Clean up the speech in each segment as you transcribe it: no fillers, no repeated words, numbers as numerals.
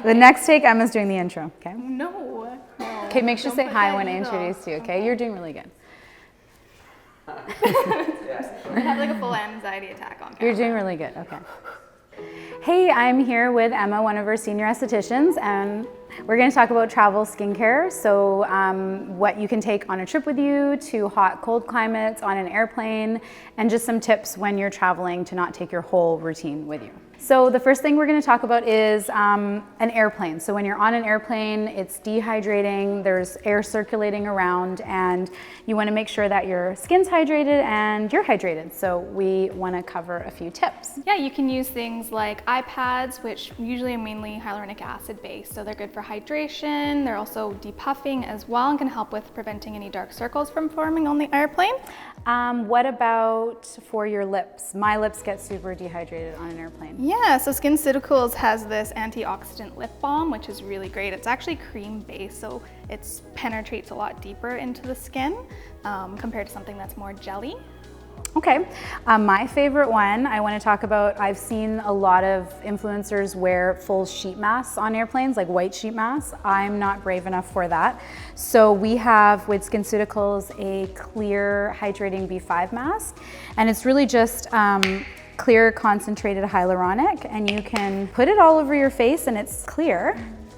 The next take, Emma's doing the intro, okay? No. Okay, make sure to say hi when I introduce you, okay? You're doing really good. I have like a full anxiety attack on camera. You're doing really good, okay. Hey, I'm here with Emma, one of our senior estheticians, and we're going to talk about travel skincare. So what you can take on a trip with you, to hot, cold climates, on an airplane, and just some tips when you're traveling to not take your whole routine with you. So the first thing we're going to talk about is an airplane. So when you're on an airplane, it's dehydrating, there's air circulating around, and you want to make sure that your skin's hydrated and you're hydrated. So we want to cover a few tips. Yeah, you can use things like eye pads, which usually are mainly hyaluronic acid based. So they're good for hydration. They're also depuffing as well and can help with preventing any dark circles from forming on the airplane. What about for your lips? My lips get super dehydrated on an airplane. Yeah, so SkinCeuticals has this antioxidant lip balm, which is really great. It's actually cream based, so it penetrates a lot deeper into the skin compared to something that's more jelly. Okay, my favorite one I want to talk about, I've seen a lot of influencers wear full sheet masks on airplanes, like white sheet masks. I'm not brave enough for that. So we have with SkinCeuticals a clear hydrating B5 mask, and it's really just clear concentrated hyaluronic, and you can put it all over your face and it's clear.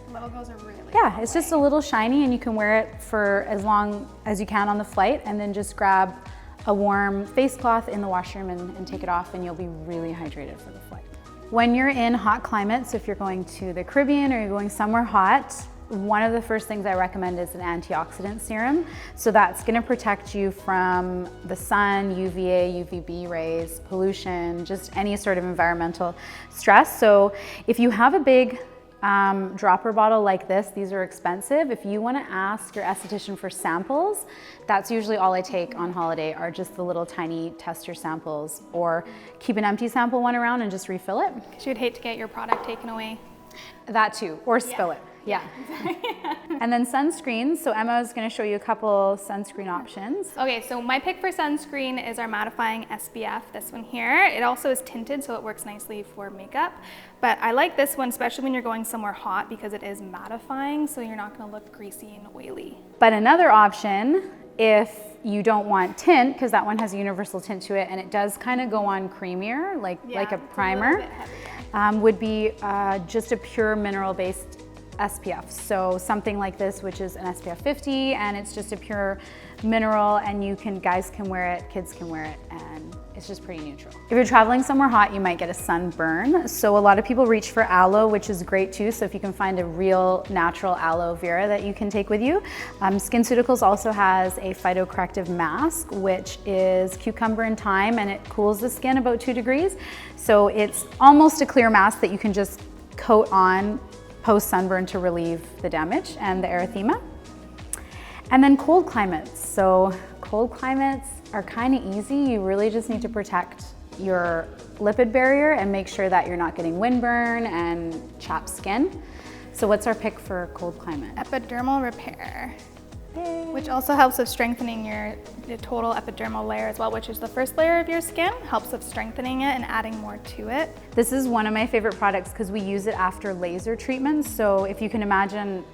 Logos are really Yeah, it's just a little shiny, and you can wear it for as long as you can on the flight, and then just grab a warm face cloth in the washroom and take it off, and you'll be really hydrated for the flight. When you're in hot climates, if you're going to the Caribbean or you're going somewhere hot, one of the first things I recommend is an antioxidant serum. So that's gonna protect you from the sun, UVA, UVB rays, pollution, just any sort of environmental stress. So if you have a big dropper bottle like this, these are expensive. If you want to ask your esthetician for samples, that's usually all I take on holiday, are just the little tiny tester samples, or keep an empty sample one around and just refill it. Because you'd hate to get your product taken away. That too, or spill it. Yeah. And then sunscreens. So Emma is going to show you a couple sunscreen options. Okay, so my pick for sunscreen is our mattifying SPF, this one here. It also is tinted, so it works nicely for makeup. But I like this one, especially when you're going somewhere hot, because it is mattifying, so you're not going to look greasy and oily. But another option, if you don't want tint, because that one has a universal tint to it, and it does kind of go on creamier, like a primer, would be just a pure mineral-based SPF. So something like this, which is an SPF 50, and it's just a pure mineral, and guys can wear it, kids can wear it, and it's just pretty neutral. If you're traveling somewhere hot, you might get a sunburn. So a lot of people reach for aloe, which is great too. So if you can find a real natural aloe vera that you can take with you. SkinCeuticals also has a phytocorrective mask, which is cucumber and thyme, and it cools the skin about 2 degrees. So it's almost a clear mask that you can just coat on post sunburn to relieve the damage and the erythema. And then cold climates. So cold climates are kind of easy. You really just need to protect your lipid barrier and make sure that you're not getting windburn and chapped skin. So what's our pick for cold climate? Epidermal repair. Yay. Which also helps with strengthening your total epidermal layer as well, which is the first layer of your skin, helps with strengthening it and adding more to it. This is one of my favorite products because we use it after laser treatments. So if you can imagine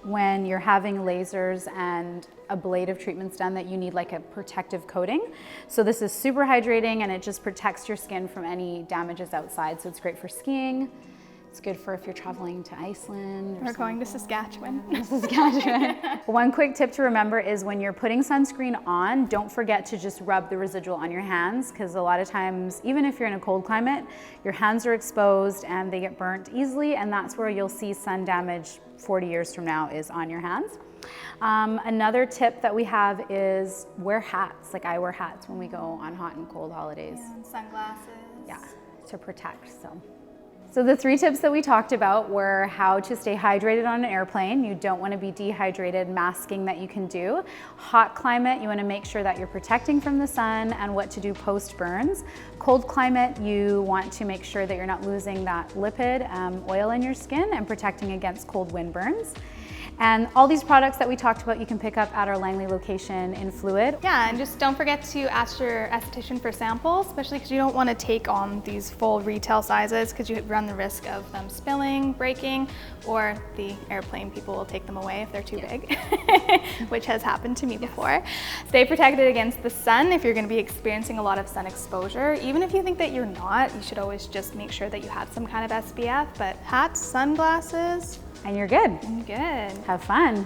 when you're having lasers and ablative treatments done, that you need like a protective coating. So this is super hydrating, and it just protects your skin from any damages outside. So it's great for skiing. It's good for if you're traveling to Iceland. We're going to Saskatchewan. One quick tip to remember is when you're putting sunscreen on, don't forget to just rub the residual on your hands, because a lot of times, even if you're in a cold climate, your hands are exposed and they get burnt easily, and that's where you'll see sun damage 40 years from now, is on your hands. Another tip that we have is wear hats. Like I wear hats when we go on hot and cold holidays. And sunglasses. Yeah, to protect. So the 3 tips that we talked about were how to stay hydrated on an airplane. You don't want to be dehydrated, masking that you can do. Hot climate, you want to make sure that you're protecting from the sun, and what to do post burns. Cold climate, you want to make sure that you're not losing that lipid oil in your skin and protecting against cold wind burns. And all these products that we talked about, you can pick up at our Langley location in Fluid. Yeah, and just don't forget to ask your esthetician for samples, especially because you don't want to take on these full retail sizes because you run the risk of them spilling, breaking, or the airplane people will take them away if they're too big, which has happened to me before. Stay protected against the sun if you're going to be experiencing a lot of sun exposure. Even if you think that you're not, you should always just make sure that you have some kind of SPF, but hats, sunglasses, And you're good. good. Have fun.